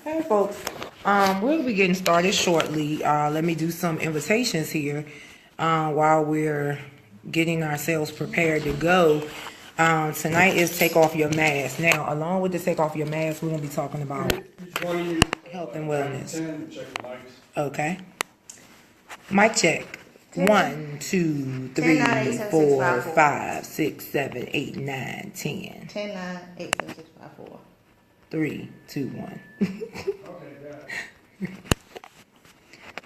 Hey folks, we'll be getting started shortly. Let me do some invitations here while we're getting ourselves prepared to go. Tonight is take off your mask. Now, along with the take off your mask, we're going to be talking about health and wellness. Okay. Mic check. 1, 2, 3, 4, 5, 6, 7, 8, 9, 10. 10, 9, 8, 7, 6, 5, 4. 3, 2, 1.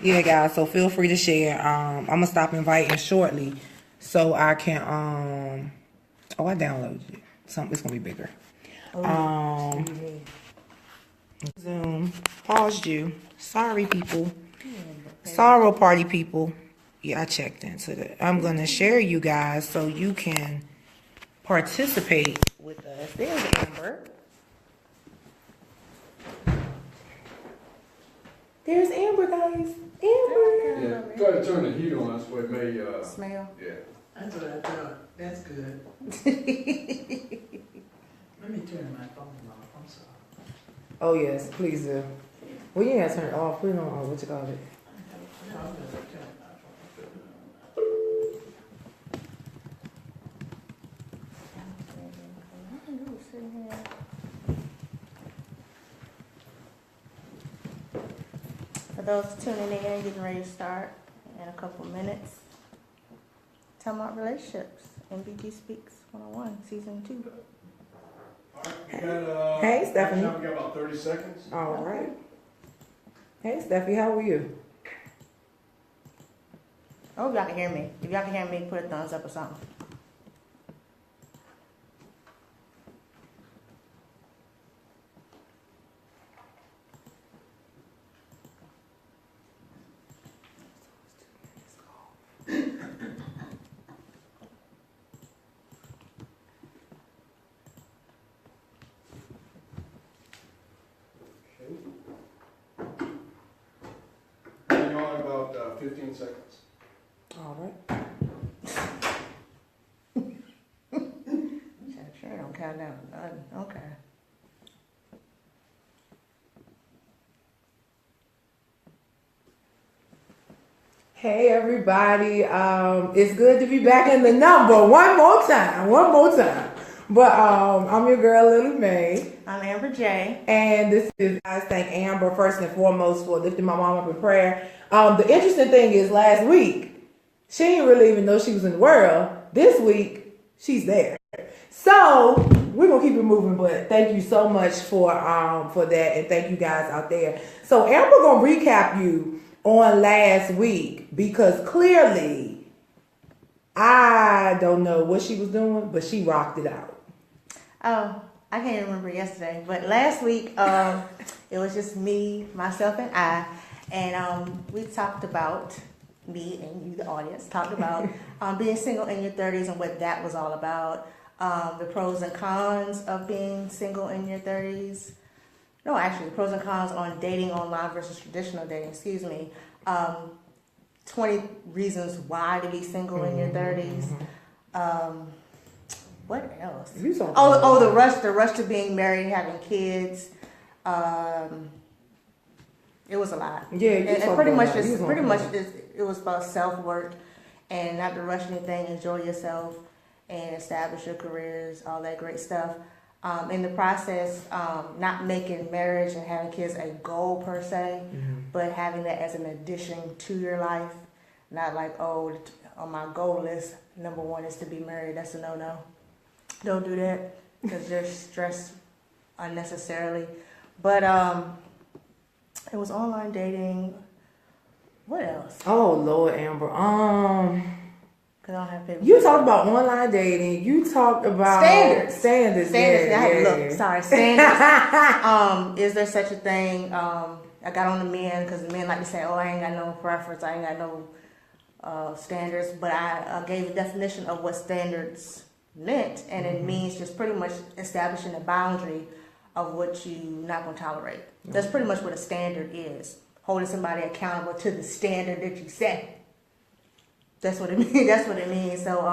Yeah, guys, so feel free to share. I'm going to stop inviting shortly so I can, I downloaded it. Something, it's going to be bigger. Zoom, paused you. Sorry, people. Sorrow party people. Yeah, I checked into that. I'm going to share you guys so you can participate with us. There's Amber. There's Amber, guys. Amber. Yeah, go ahead and turn the heat on. That's what it may smell. Yeah. That's what I thought. That's good. Let me turn my phone off. I'm sorry. Oh, yes, please do. Well, you ain't got to turn it off. Put it on, what you call it? For those tuning in, getting ready to start in a couple minutes. Tell them about relationships. MBG Speaks 101, Season 2. Hey, Stephanie. We got about 30 seconds. All right. Hey, Steffi, how are you? Oh, if y'all can hear me. If y'all can hear me, put a thumbs up or something. Hang on about 15 seconds. All right. Sure, don't count down. Okay. Hey, everybody. It's good to be back in the number one more time. But I'm your girl, Lily Mae. I'm Amber J. And this is, I thank Amber first and foremost for lifting my mom up in prayer. The interesting thing is last week, she didn't really even know she was in the world. This week, she's there. So we're gonna keep it moving, but thank you so much for that, and thank you guys out there. So Amber gonna recap you on last week because clearly I don't know what she was doing, but she rocked it out. Oh, I can't remember yesterday, but last week it was just me, myself, and I, and we talked about, me and you, the audience, talked about being single in your 30s and what that was all about, the pros and cons of being single in your 30s. No, actually, the pros and cons on dating online versus traditional dating, 20 reasons why to be single in your 30s. What else? The rush to being married, having kids. It was a lot. Yeah, and pretty much it was about self-work and not to rush anything, enjoy yourself and establish your careers, all that great stuff. In the process, not making marriage and having kids a goal per se, but having that as an addition to your life. Not like, oh, on my goal list, number 1 is to be married. That's a no-no. Don't do that because there's stress unnecessarily. But it was online dating. What else? Oh Lord, Amber. Cause I don't have paper. You talked about online dating. You talked about standards. Yeah, I had to look. Sorry, standards. Is there such a thing? I got on the men because the men like to say, "Oh, I ain't got no preference. I ain't got no standards." But I gave a definition of what standards meant, and it means just pretty much establishing a boundary of what you're not going to tolerate. That's pretty much what a standard is. Holding somebody accountable to the standard that you set. That's what it means. That's what it means. So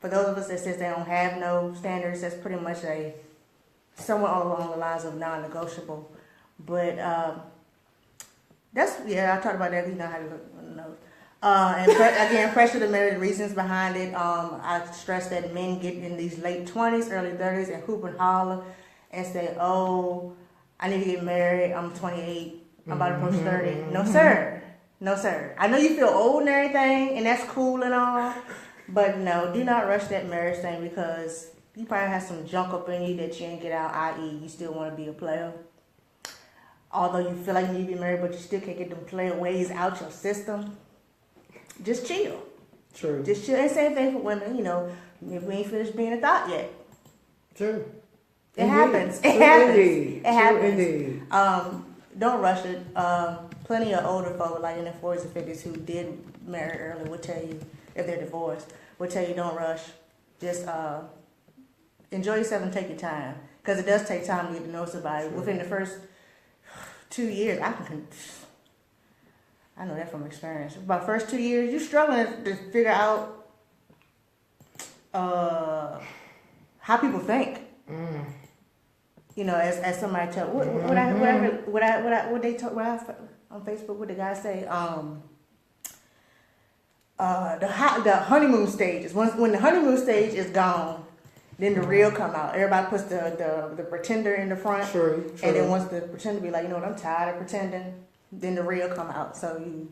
for those of us that says they don't have no standards, that's pretty much somewhat along the lines of non-negotiable. But I talked about that. You know how to look on the nose. Again, pressure to marry, the reasons behind it. I stress that men get in these late 20s, early 30s and hoop and holler and say, oh, I need to get married. I'm 28. I'm about to approach 30. No, sir. No, sir. I know you feel old and everything, and that's cool and all. But no, do not rush that marriage thing because you probably have some junk up in you that you ain't get out, i.e. you still want to be a player. Although you feel like you need to be married, but you still can't get them player ways out your system. Just chill. True. Just chill. And same thing for women, you know, if we ain't finished being a thought yet. True. It happens. It True happens. Indeed. It happens. Indeed. Don't rush it. Plenty of older folk, like in their 40s and 50s, who did marry early, will tell you, if they're divorced, will tell you don't rush. Just enjoy yourself and take your time. Because it does take time to get to know somebody. True. Within the first 2 years, I know that from experience. About the first 2 years, you're struggling to figure out how people think. You know, as somebody tell what they talk on Facebook. What the guy say? The honeymoon stage is when the honeymoon stage is gone, then the real come out. Everybody puts the pretender in the front. True. And then once the pretender be like, you know what, I'm tired of pretending, then the real come out. So you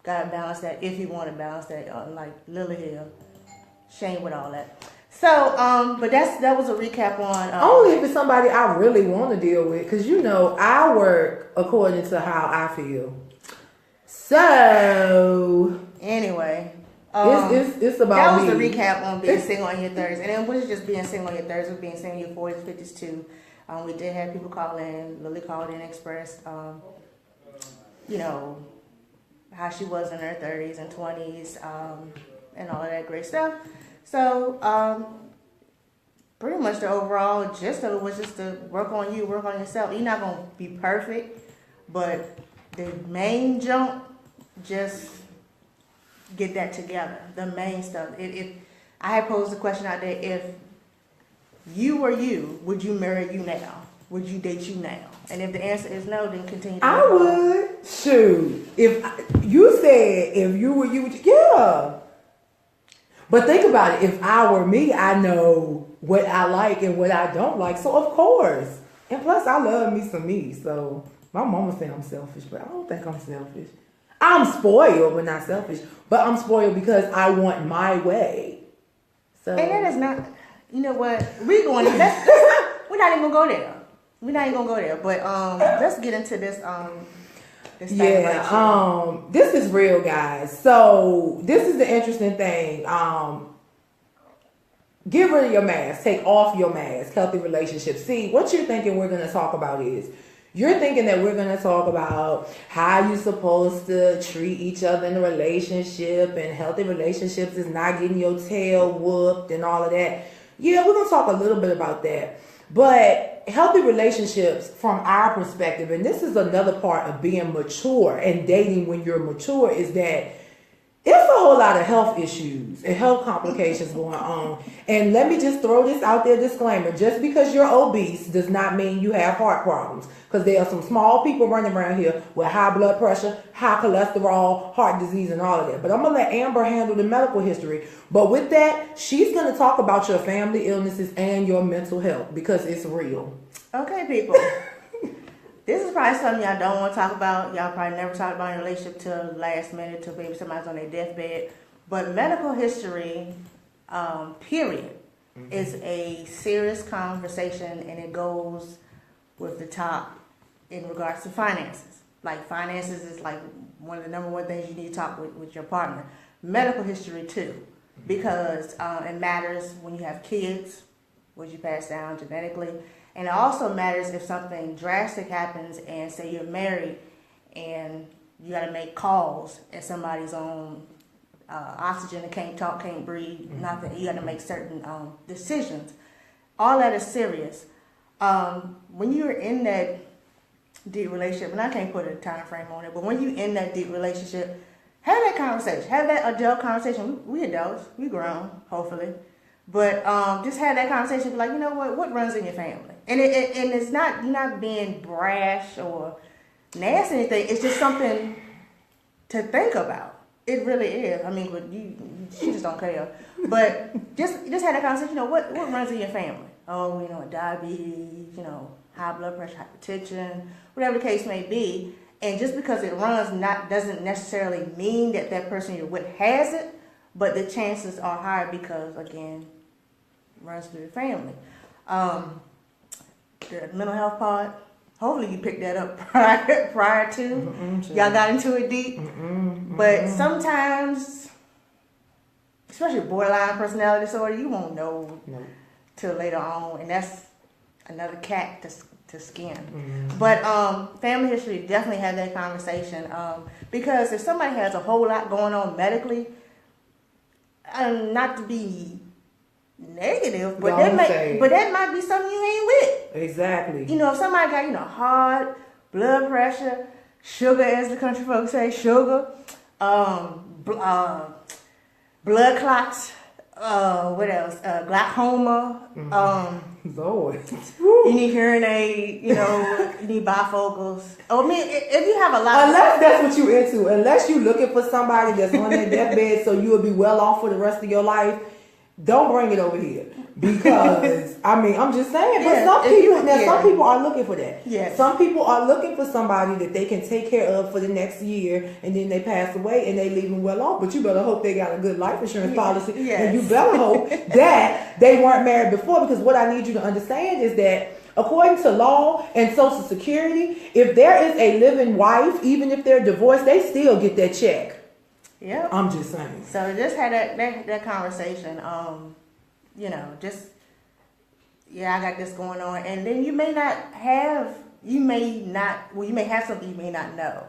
gotta balance that if you want to balance that. Like Lily Hill, shame with all that. So, but that was a recap on only if it's somebody I really want to deal with, because you know I work according to how I feel. So anyway, it's about that was me. the recap on being single in your 30s, and then what is just being single in your 30s? It was being single in your 40s, 50s too. We did have people call in. Lily called in, expressed, you know, how she was in her 30s and 20s, and all of that great stuff. So, pretty much the overall gist of it was just to work on you, work on yourself. You're not going to be perfect, but the main jump, just get that together. The main stuff. If I had posed the question out there, if you were you, would you marry you now? Would you date you now? And if the answer is no, then continue to I would. Shoot. If you said if you were you, yeah. But think about it. If I were me, I know what I like and what I don't like. So, of course. And plus, I love me some me. So, my mama say I'm selfish, but I don't think I'm selfish. I'm spoiled, but not selfish. But I'm spoiled because I want my way. So, and that is not, you know what? We're not even going to go there. We're not even going to go there. But let's get into this. This this is real, guys. So this is the interesting thing. Get rid of your mask. Take off your mask. Healthy relationships. See, what you're thinking we're going to talk about is, you're thinking that we're going to talk about how you're supposed to treat each other in a relationship, and healthy relationships is not getting your tail whooped and all of that. Yeah, we're going to talk a little bit about that. But healthy relationships from our perspective, and this is another part of being mature and dating when you're mature, is that it's a whole lot of health issues and health complications going on. And let me just throw this out there, disclaimer. Just because you're obese does not mean you have heart problems. Because there are some small people running around here with high blood pressure, high cholesterol, heart disease, and all of that. But I'm going to let Amber handle the medical history. But with that, she's going to talk about your family illnesses and your mental health, because it's real. Okay, people. This is probably something y'all don't want to talk about. Y'all probably never talk about in a relationship till last minute, till maybe somebody's on their deathbed. But medical history, period, is a serious conversation, and it goes with the top in regards to finances. Like, finances is like one of the number one things you need to talk with your partner. Medical history too, because it matters when you have kids, what you pass down genetically. And it also matters if something drastic happens, and say you're married and you got to make calls and somebody's on oxygen and can't talk, can't breathe, nothing. You got to make certain decisions. All that is serious. When you're in that deep relationship, and I can't put a time frame on it, but when you're in that deep relationship, have that conversation. Have that adult conversation. We adults, we grown, hopefully. But just have that conversation, be like, you know what runs in your family? And it's not, you're not being brash or nasty or anything. It's just something to think about. It really is. I mean, but she just don't care. But just have that conversation, you know, what runs in your family? Oh, you know, diabetes, you know, high blood pressure, hypertension, whatever the case may be. And just because it runs doesn't necessarily mean that person you're with has it, but the chances are higher because, again, it runs through the family. The mental health part, hopefully you picked that up prior to. Y'all got into it deep. But sometimes, especially borderline personality disorder, you won't know till later on. And that's another cat to skin. But family history, definitely have that conversation. Because if somebody has a whole lot going on medically, not to be negative, but that might be something you ain't with. Exactly. You know, if somebody got, you know, heart, blood pressure, sugar, as the country folks say, sugar, blood clots, what else? Glaucoma. Lord. You need hearing aid, you know, you need bifocals. I mean, if you have a lot unless that's what you into, unless you looking for somebody that's on their deathbed so you'll be well off for the rest of your life, don't bring it over here. Because, I mean, I'm just saying, but some people are looking for that. Yes. Some people are looking for somebody that they can take care of for the next year, and then they pass away and they leave them well off. But you better hope they got a good life insurance policy. Yes. And you better hope that they weren't married before, because what I need you to understand is that according to law and Social Security, if there is a living wife, even if they're divorced, they still get that check. Yeah. I'm just saying. So just had that conversation. You know, just, I got this going on. And then you may have something you may not know.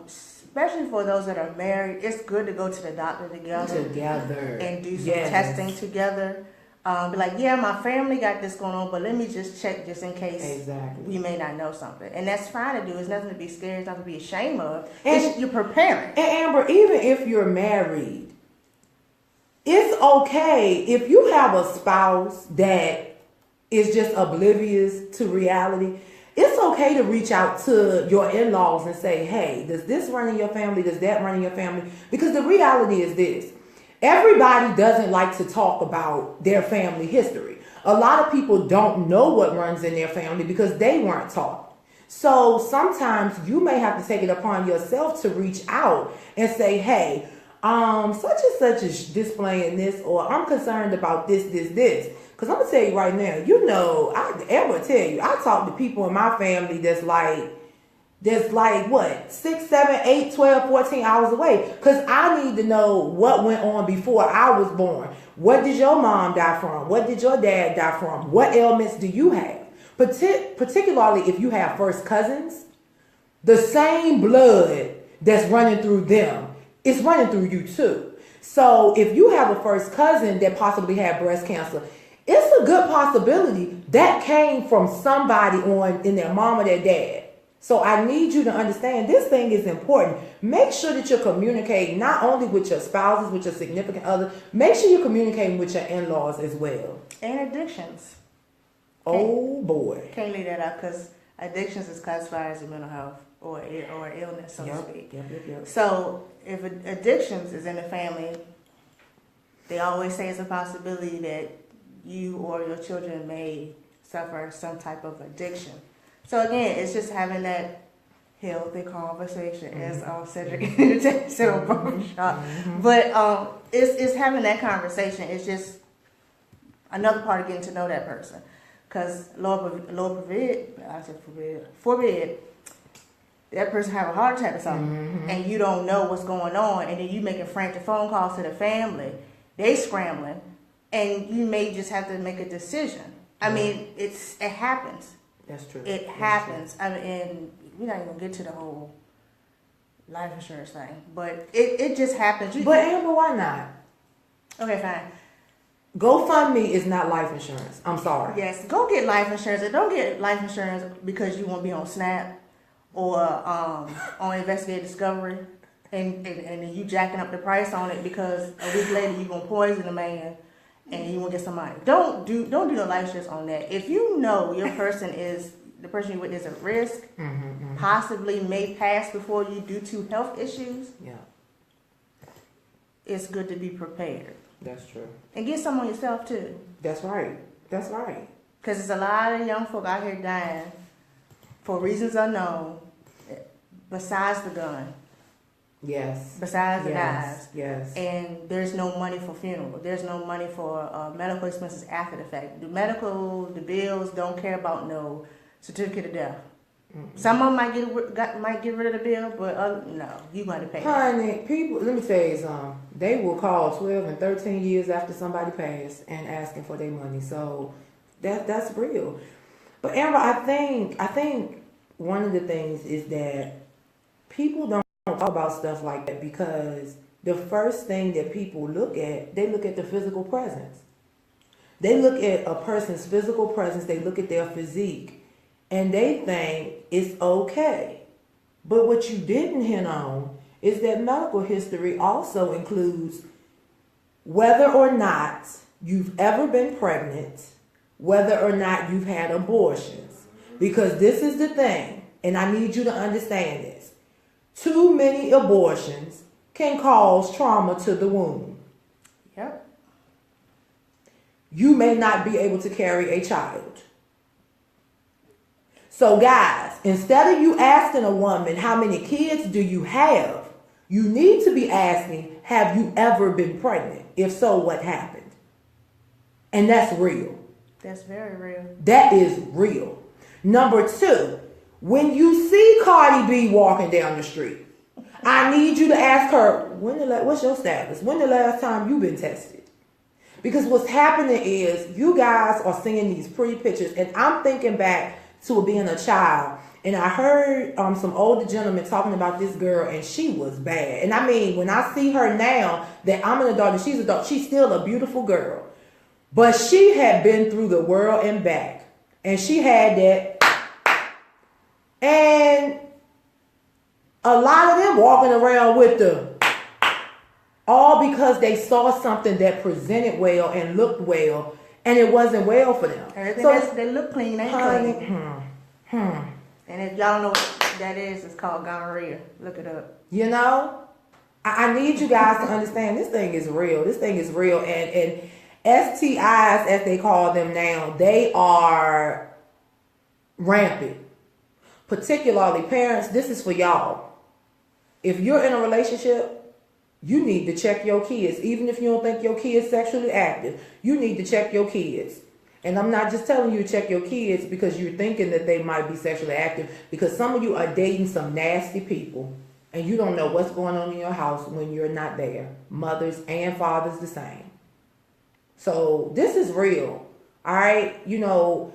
Especially for those that are married, it's good to go to the doctor together. And do some testing together. Be like, my family got this going on, but let me just check just in case we may not know something. And that's fine to do. It's nothing to be scared, it's nothing to be ashamed of. You're preparing. And Amber, even if you're married, it's okay if you have a spouse that is just oblivious to reality. It's okay to reach out to your in-laws and say, hey, does this run in your family? Does that run in your family? Because the reality is this. Everybody doesn't like to talk about their family history. A lot of people don't know what runs in their family because they weren't taught. So sometimes you may have to take it upon yourself to reach out and say, hey, such and such is displaying this, or I'm concerned about this. Because I'm going to tell you right now, you know, I talk to people in my family that's like what, 6, 7, 8, 12, 14 hours away. Because I need to know what went on before I was born. What did your mom die from? What did your dad die from? What ailments do you have? Particularly if you have first cousins, the same blood that's running through them, it's running through you too. So if you have a first cousin that possibly had breast cancer, it's a good possibility that came from somebody in their mom or their dad. So I need you to understand this thing is important. Make sure that you're communicating not only with your spouses, with your significant other, make sure you're communicating with your in-laws as well. And addictions. Oh boy. Can't leave that out because addictions is classified as a mental health or illness, so to speak. Yep. So if addictions is in the family, they always say it's a possibility that you or your children may suffer some type of addiction. So again, it's just having that healthy conversation, as Cedric said on barbershop. But it's having that conversation. It's just another part of getting to know that person. Because Lord forbid, that person have a heart attack or something, and you don't know what's going on, and then you making frantic phone calls to the family, they scrambling, and you may just have to make a decision. I mean, it happens. That's true. It happens. I mean, and we're not even gonna get to the whole life insurance thing, but it just happens. But Amber, why not? Okay, fine. GoFundMe is not life insurance. I'm sorry. Yes, go get life insurance, and don't get life insurance because you want to be on SNAP or on Investigative Discovery, and you jacking up the price on it because a week later you're gonna poison a man and you want to get some money. Don't do no life insurance on that. If you know your person is the person you with is at risk, possibly may pass before you due to health issues. Yeah, it's good to be prepared. that's true. And get some on yourself too. That's right. That's right. Because there's a lot of young folk out here dying for reasons unknown, besides the gun, Yes. besides the Yes. knives. Yes. And there's no money for funeral. There's no money for medical expenses after the fact. The bills don't care about no certificate of death. Some of them might get rid of the bill, but no, you got to pay. Honey, people, let me tell you something. They will call 12 and 13 years after somebody passed and asking for their money. So that's real. But Amber, I think one of the things is that people don't talk about stuff like that because the first thing that people look at, they look at the physical presence. They look at a person's physical presence, they look at their physique, and they think it's okay. But what you didn't hint on is that medical history also includes whether or not you've ever been pregnant, whether or not you've had abortions. Because this is the thing, and I need you to understand this. Too many abortions can cause trauma to the womb. Yep. You may not be able to carry a child. So guys, instead of you asking a woman, how many kids do you have? You need to be asking, have you ever been pregnant? If so, what happened? And that's real. That's very real. That is real. Number two, when you see Cardi B walking down the street, I need you to ask her, what's your status? When the last time you've been tested? Because what's happening is you guys are seeing these pretty pictures, and I'm thinking back to being a child, and I heard some older gentlemen talking about this girl, and she was bad. And I mean, when I see her now, that I'm an adult and she's an adult, she's still a beautiful girl. But she had been through the world and back, and she had that. And a lot of them walking around with all because they saw something that presented well and looked well, and it wasn't well for them. Everything they look clean, ain't clean. And if y'all don't know what that is, it's called gonorrhea. Look it up. You know, I need you guys to understand this thing is real. This thing is real. And STIs, as they call them now, they are rampant. Particularly parents, this is for y'all. If you're in a relationship, you need to check your kids. Even if you don't think your kid's sexually active, you need to check your kids. And I'm not just telling you to check your kids because you're thinking that they might be sexually active, because some of you are dating some nasty people and you don't know what's going on in your house when you're not there. Mothers and fathers the same. So this is real. All right. You know,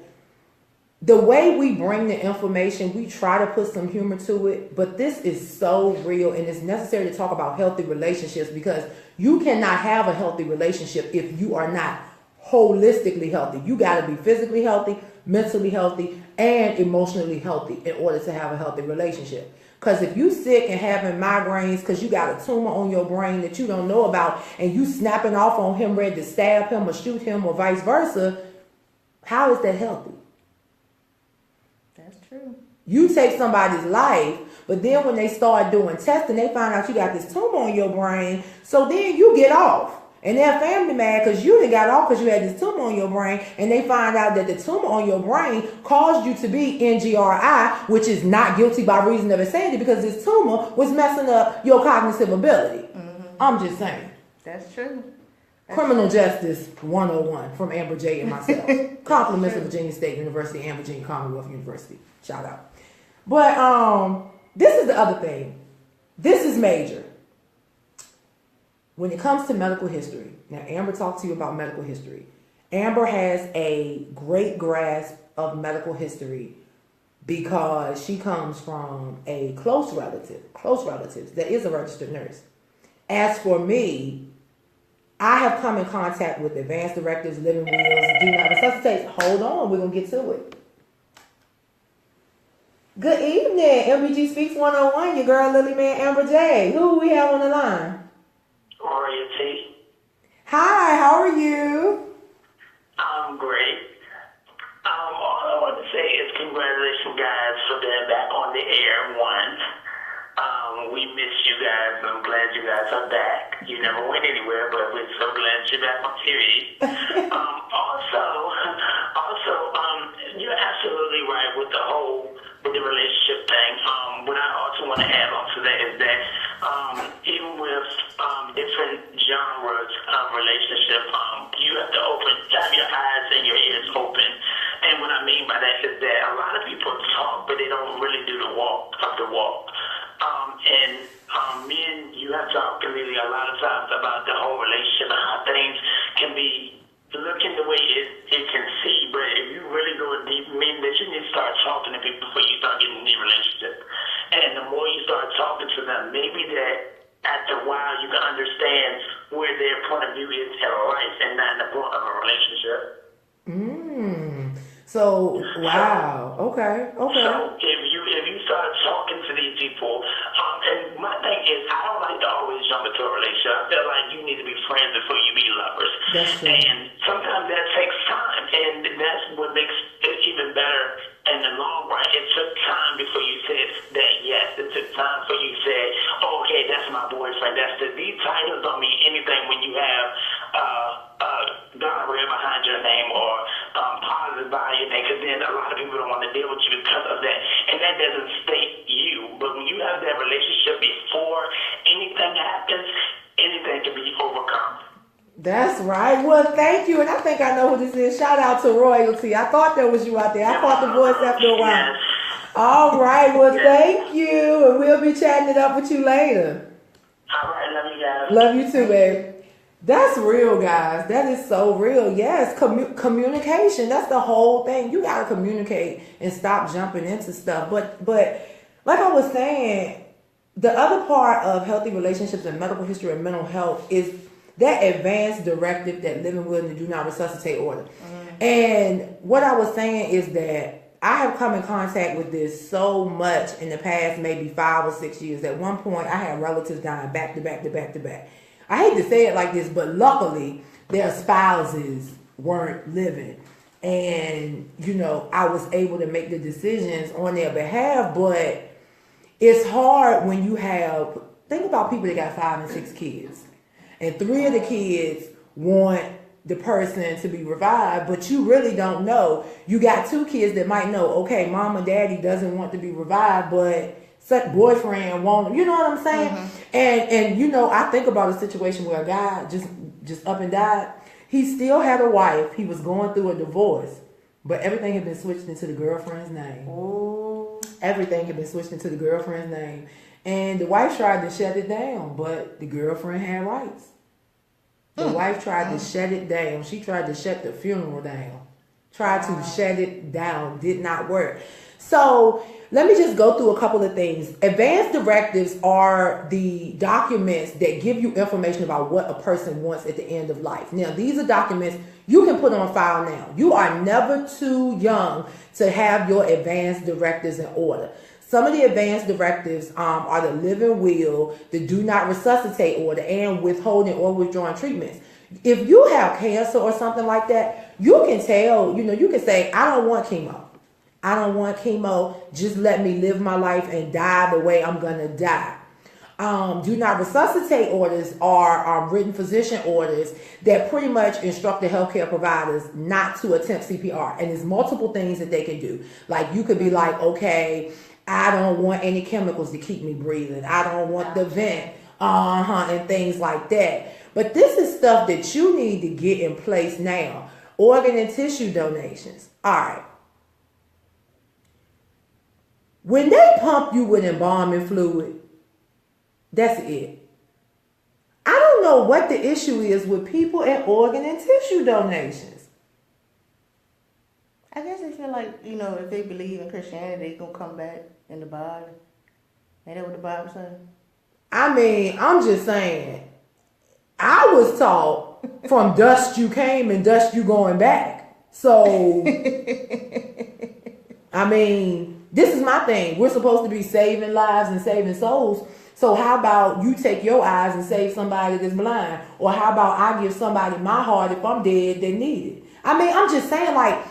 the way we bring the information, we try to put some humor to it, but this is so real, and it's necessary to talk about healthy relationships, because you cannot have a healthy relationship if you are not holistically healthy. You got to be physically healthy, mentally healthy, and emotionally healthy in order to have a healthy relationship. Because if you sick and having migraines because you got a tumor on your brain that you don't know about, and you snapping off on him ready to stab him or shoot him or vice versa, how is that healthy? That's true. You take somebody's life, but then when they start doing testing, they find out you got this tumor on your brain. So then you get off. And their family mad because you didn't got off because you had this tumor on your brain, and they find out that the tumor on your brain caused you to be NGRI, which is not guilty by reason of insanity, because this tumor was messing up your cognitive ability. I'm just saying. That's true. Criminal Justice 101 from Amber J and myself. Compliments of Virginia State University and Virginia Commonwealth University. Shout out. But this is the other thing. This is major. When it comes to medical history, now Amber talked to you about medical history. Amber has a great grasp of medical history because she comes from a close relatives that is a registered nurse. As for me, I have come in contact with advanced directives, living wills, do not resuscitate. Hold on, we're going to get to it. Good evening, MBG Speaks 101, your girl Lily Man Amber J. Who we have on the line? Maria T. Hi, how are you? congratulations, guys, for being back on the air once. We miss you guys. I'm glad you guys are back. You never went anywhere, but we're so glad you're back on TV. You're absolutely right with with the relationship thing. What I also want to add on to that is that even with different genres of relationship, you have to have your eyes and your ears open. And what I mean by that is that a lot of people talk, but they don't really do the walk of the walk. Me and you have talked really a lot of times about the whole relationship and how things can be looking the way it can see, but if you really go deep, meaning that you need to start talking to people before you start getting in the relationship. And the more you start talking to them, maybe that after a while you can understand where their point of view is in life and not in the point of a relationship. So, wow. Okay. So if you start talking to these people, and my thing is, I don't like to always jump into a relationship. I feel like you need to be friends before you be lovers. That's true. And sometimes that takes time, and that's what makes it even better in the long run. It took time before you said that yes. It took time for you to say, oh, okay, that's my boyfriend. These titles don't mean anything when you have gonorrhea behind your name or positive behind your name, because then a lot of people don't want to deal with you because of that. And that doesn't state you. But when you have that relationship before anything happens, anything can be overcome. That's right. Well, thank you. And I think I know who this is. Shout out to Royalty. I thought that was you out there. I caught the voice after a while. Yes. All right. Well, thank you. And we'll be chatting it up with you later. All right, love you guys. Love you too, babe. That's real, guys. That is so real. Yes, communication. That's the whole thing. You got to communicate and stop jumping into stuff. But like I was saying, the other part of healthy relationships and medical history and mental health is that advanced directive, that living will and do not resuscitate order. And what I was saying is that I have come in contact with this so much in the past maybe 5 or 6 years. At one point, I had relatives dying back to back to back to back. I hate to say it like this, but luckily their spouses weren't living. And, I was able to make the decisions on their behalf. But it's hard when you think about people that got 5 and 6 kids. And 3 of the kids want the person to be revived, but you really don't know. You got 2 kids that might know, okay, mom and daddy doesn't want to be revived, but such boyfriend won't, you know what I'm saying? And I think about a situation where a guy just up and died. He still had a wife. He was going through a divorce, but everything had been switched into the girlfriend's name. Ooh. Everything had been switched into the girlfriend's name. And the wife tried to shut it down, but the girlfriend had rights. The wife tried to shut it down. She tried to shut the funeral down. Tried to shut it down. Did not work. So let me just go through a couple of things. Advanced directives are the documents that give you information about what a person wants at the end of life. Now, these are documents you can put on file now. You are never too young to have your advanced directives in order. Some of the advanced directives are the living will, the do not resuscitate order, and withholding or withdrawing treatments. If you have cancer or something like that, you can tell, you can say, I don't want chemo. I don't want chemo. Just let me live my life and die the way I'm going to die. Do not resuscitate orders are written physician orders that pretty much instruct the healthcare providers not to attempt CPR. And there's multiple things that they can do. Like you could be like, okay, I don't want any chemicals to keep me breathing. I don't want the vent, and things like that. But this is stuff that you need to get in place now. Organ and tissue donations. All right. When they pump you with embalming fluid, that's it. I don't know what the issue is with people and organ and tissue donations. I guess they feel like, if they believe in Christianity, they're going to come back in the Bible. Ain't that what the Bible says? I mean, I'm just saying, I was taught from dust you came and dust you going back. So, I mean, this is my thing. We're supposed to be saving lives and saving souls. So how about you take your eyes and save somebody that's blind? Or how about I give somebody my heart if I'm dead that need it? I mean, I'm just saying, like,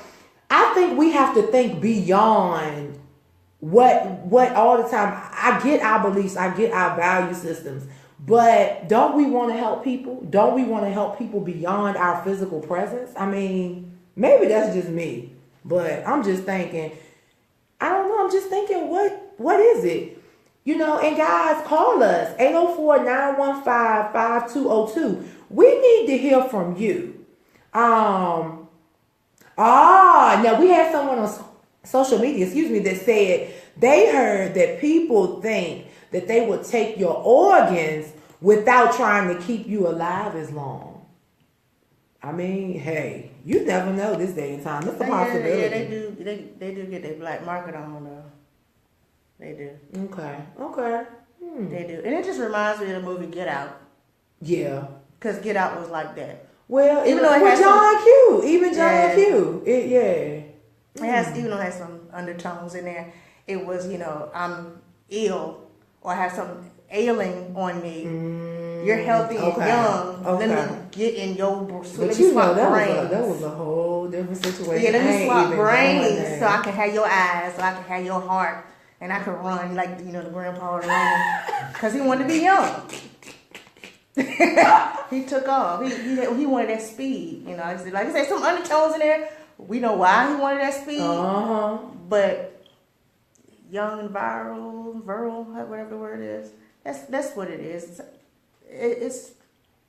I think we have to think beyond what all the time. I get our beliefs, I get our value systems, but don't we want to help people? Don't we want to help people beyond our physical presence? I mean, maybe that's just me, but I'm just thinking, I don't know, I'm just thinking, what is it? You know, and guys, call us, 804-915-5202. We need to hear from you. Now we had someone on social media, that said they heard that people think that they would take your organs without trying to keep you alive as long. I mean, hey, you never know this day and time. It's a possibility. Yeah, they do. They do get their black market on though. They do. Okay. They do, and it just reminds me of the movie Get Out. Yeah. Because Get Out was like that. Well, even though it has John Q, even John Q, it has, even though it has some undertones in there. It was, I'm ill or I have something ailing on me. You're healthy and young. Let me get in your brain. But that was a whole different situation. Yeah, let me swap brains so I can have your eyes, so I can have your heart, and I can run like the grandpa was running because he wanted to be young. He took off. He wanted that speed. Like I said, some undertones in there. We know why he wanted that speed. But young and virile, whatever the word is. That's what it is. It's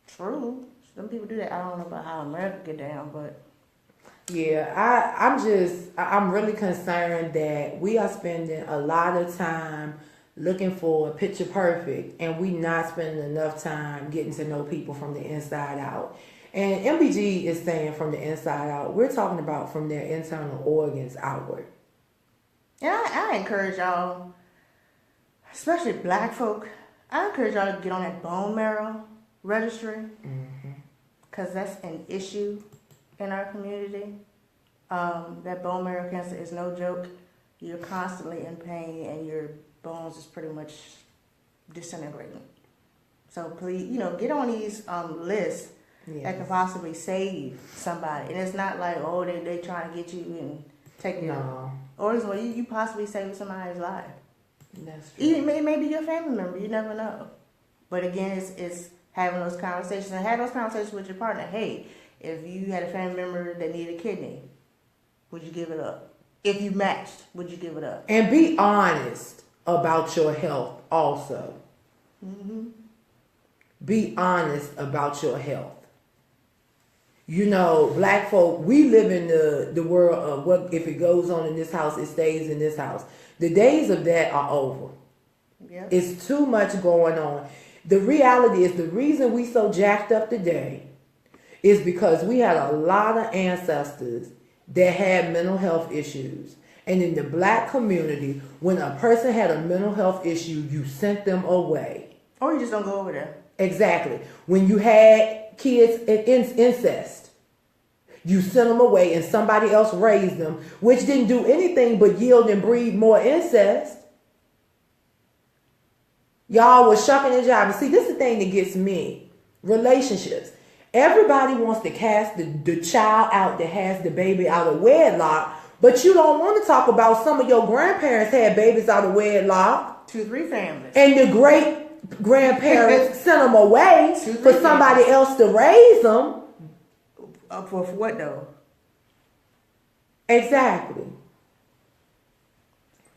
true. Some people do that. I don't know about how America get down, but yeah, I'm really concerned that we are spending a lot of time looking for a picture perfect, and we not spending enough time getting to know people from the inside out. And MBG is saying from the inside out. We're talking about from their internal organs outward. Yeah, I encourage y'all, especially black folk, I encourage y'all to get on that bone marrow registry, because that's an issue in our community. That bone marrow cancer is no joke. You're constantly in pain and your bones is pretty much disintegrating. So please, get on these lists that could possibly save somebody. And it's not like, they trying to get you and take your organs away. You possibly save somebody's life. That's true. Even maybe your family member. You never know. But again, it's having those conversations, and have those conversations with your partner. Hey, if you had a family member that needed a kidney, would you give it up? If you matched, would you give it up? And be honest about your health also. Be honest about your health. Black folk, we live in the world of what if it goes on in this house, it stays in this house. The days of that are over. Yep. It's too much going on. The reality is the reason we so jacked up today is because we had a lot of ancestors that had mental health issues. And in the black community, when a person had a mental health issue, you sent them away. Or you just don't go over there. Exactly. When you had kids in incest, you sent them away and somebody else raised them, which didn't do anything but yield and breed more incest. Y'all was shucking and jiving. See, this is the thing that gets me. Relationships. Everybody wants to cast the child out that has the baby out of wedlock, but you don't want to talk about some of your grandparents had babies out of wedlock. 2-3 families. And the great-grandparents sent them away for somebody else to raise them. For what, though? Exactly.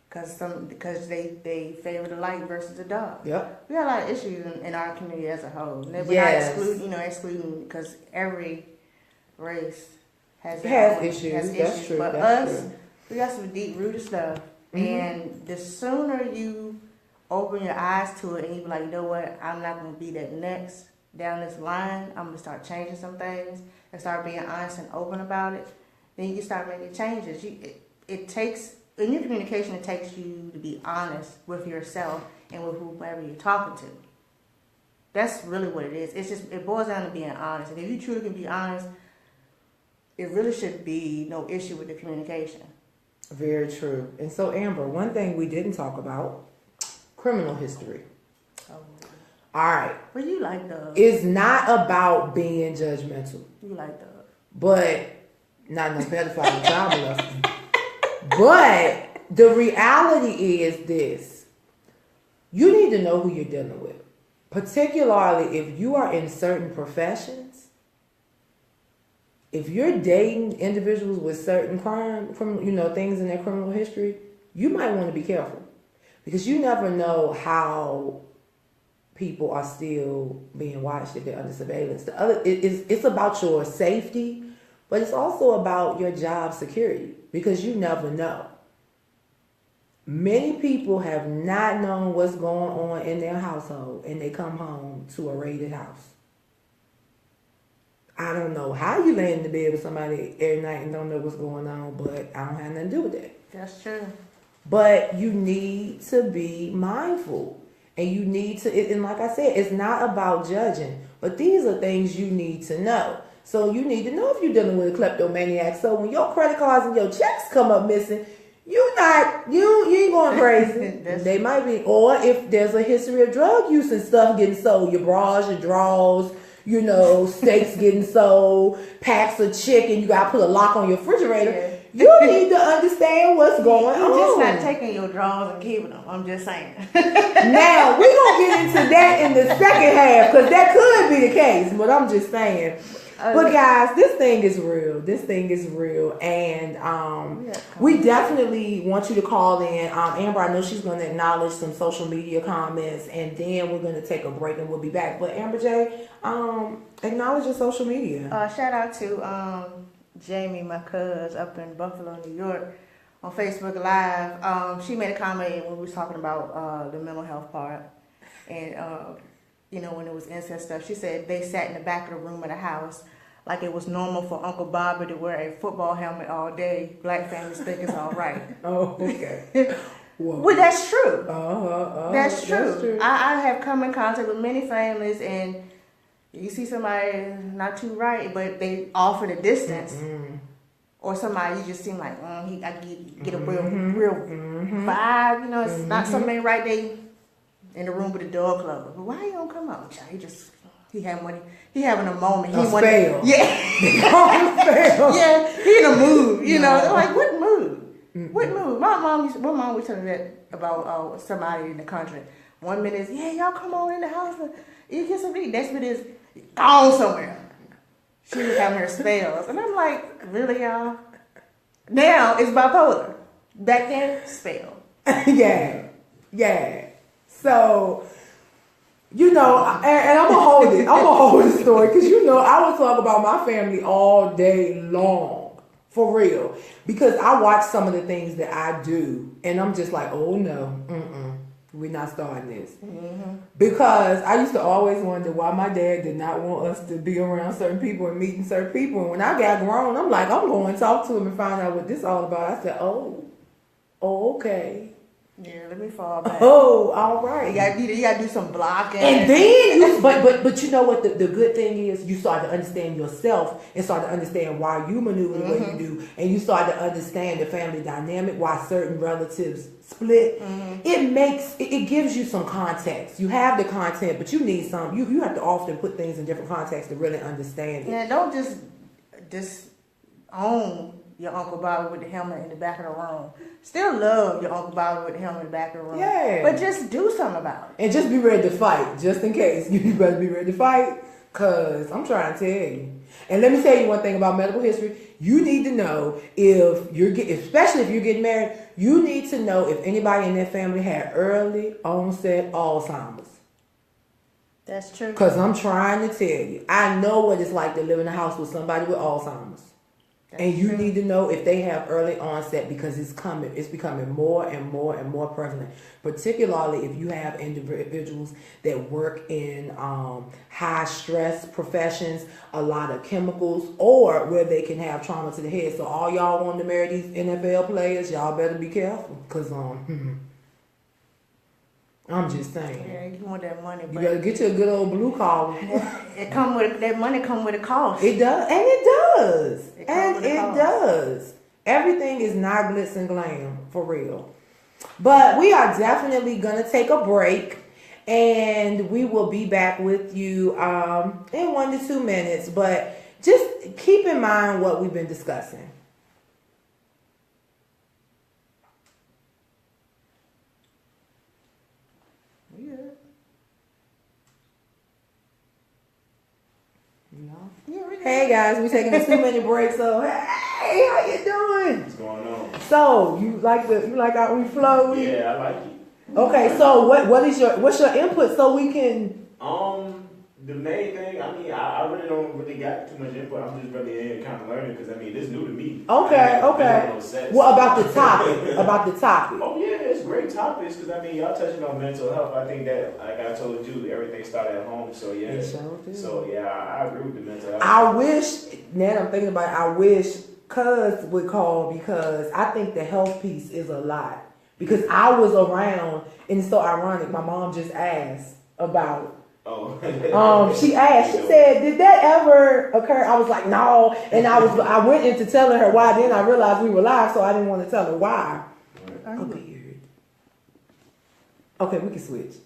Because they favor the light versus the dark. Yep. We have a lot of issues in our community as a whole. We're not excluding because every race has issues. That's true. But That's us, true. we got some deep rooted stuff. And the sooner you open your eyes to it and you be like, you know what, I'm not going to be that next down this line. I'm going to start changing some things and start being honest and open about it. Then you can start making changes. It takes, in your communication, it takes you to be honest with yourself and with whoever you're talking to. That's really what it is. It boils down to being honest. And if you truly can be honest, it really should be no issue with the communication. Very true. And so, Amber, one thing we didn't talk about, criminal history. Oh. All right. Well, you like Doug. It's not about being judgmental. You like Doug. But not no pedophile and child molester. But the reality is this. You need to know who you're dealing with. Particularly if you are in certain professions. If you're dating individuals with certain things in their criminal history, you might want to be careful. Because you never know how people are still being watched if they're under surveillance. It's about your safety, but it's also about your job security, because you never know. Many people have not known what's going on in their household, and they come home to a raided house. I don't know how you lay in the bed with somebody every night and don't know what's going on, but I don't have nothing to do with that. That's true. But you need to be mindful. And you need to, and like I said, it's not about judging, but these are things you need to know. So you need to know if you're dealing with a kleptomaniac. So when your credit cards and your checks come up missing, you ain't going crazy. They might be, or if there's a history of drug use and stuff getting sold, your bras, your drawers, steaks getting sold, packs of chicken, you got to put a lock on your refrigerator. Yeah. You need to understand what's going on. You're just not taking your drawers and keeping them. I'm just saying. Now, we're going to get into that in the second half, because that could be the case, but I'm just saying. But guys, this thing is real. And we definitely want you to call in. Amber, I know she's going to acknowledge some social media comments, and then we're going to take a break and we'll be back. But Amber J, acknowledge your social media. Shout out to Jamie, my cuz up in Buffalo, New York, on Facebook Live. She made a comment when we was talking about the mental health part, and when it was incest stuff. She said they sat in the back of the room of the house like it was normal for Uncle Bobby to wear a football helmet all day. Black families think it's all right. Oh, okay. Well, that's true. That's true. That's true. I have come in contact with many families, and you see somebody not too right, but they offer the distance. Mm-hmm. Or somebody you just seem like, I get a real vibe. It's not something right. They in the room with the door closed. But why you don't come out? He having a moment. He fail. Yeah. Fail. Yeah. He in a mood. Like what mood? Mm-hmm. What mood? My mom was telling me that about somebody in the country. 1 minute is, y'all come on in the house and you get some eat. Next minute is gone somewhere. She was having her spells. And I'm like, really, y'all? Now it's bipolar. Back then, spell. Yeah. So, and I'm going to hold it. I'm going to hold the story. Because, I would talk about my family all day long. For real. Because I watch some of the things that I do. And I'm just like, oh, no. We're not starting this. Mm-hmm. Because I used to always wonder why my dad did not want us to be around certain people and meeting certain people. And when I got grown, I'm like, I'm going to talk to him and find out what this is all about. I said, oh, okay. Yeah, let me fall back. Oh, all right. You got to do some blocking. And then, but you know what the good thing is? You start to understand yourself and start to understand why you maneuver the way you do. And you start to understand the family dynamic, why certain relatives split. Mm-hmm. It gives you some context. You have the content, but you need some. You have to often put things in different contexts to really understand it. Yeah, don't just own your Uncle Bobby with the helmet in the back of the room. Still love your Uncle Bobby with the helmet in the back of the room. Yeah. But just do something about it. And just be ready to fight, just in case. You better be ready to fight, because I'm trying to tell you. And let me tell you one thing about medical history. You need to know especially if you're getting married, you need to know if anybody in that family had early onset Alzheimer's. That's true. Because I'm trying to tell you, I know what it's like to live in a house with somebody with Alzheimer's. And you need to know if they have early onset, because it's becoming more and more and more prevalent, particularly if you have individuals that work in high stress professions, a lot of chemicals, or where they can have trauma to the head. So all y'all want to marry these NFL players, y'all better be careful, because I'm just saying. Yeah, you want that money. You better get you a good old blue collar. That money come with a cost. It does, and it does. It does. Everything is not glitz and glam, for real. But we are definitely going to take a break, and we will be back with you in 1 to 2 minutes. But just keep in mind what we've been discussing. Hey guys, we're taking a 2-minute break. So hey, how you doing? What's going on? So you like how we flow? Yeah, I like it. Okay, so what's your input so we can? The main thing, I really don't really got too much input. I'm just really kind of learning because this new to me. Okay. What about the topic? Oh yeah, it's great topics because y'all touching on mental health. I think that, like I told you, everything started at home. So yeah, I agree with the mental health. I wish. Now I'm thinking about it. I wish Cuz would call because I think the health piece is a lot. Because I was around, and it's so ironic. My mom just asked about. Oh. She asked. She said, "Did that ever occur?" I was like, "No," and I went into telling her why. Then I realized we were live, so I didn't want to tell her why. A beard. Okay, we can switch.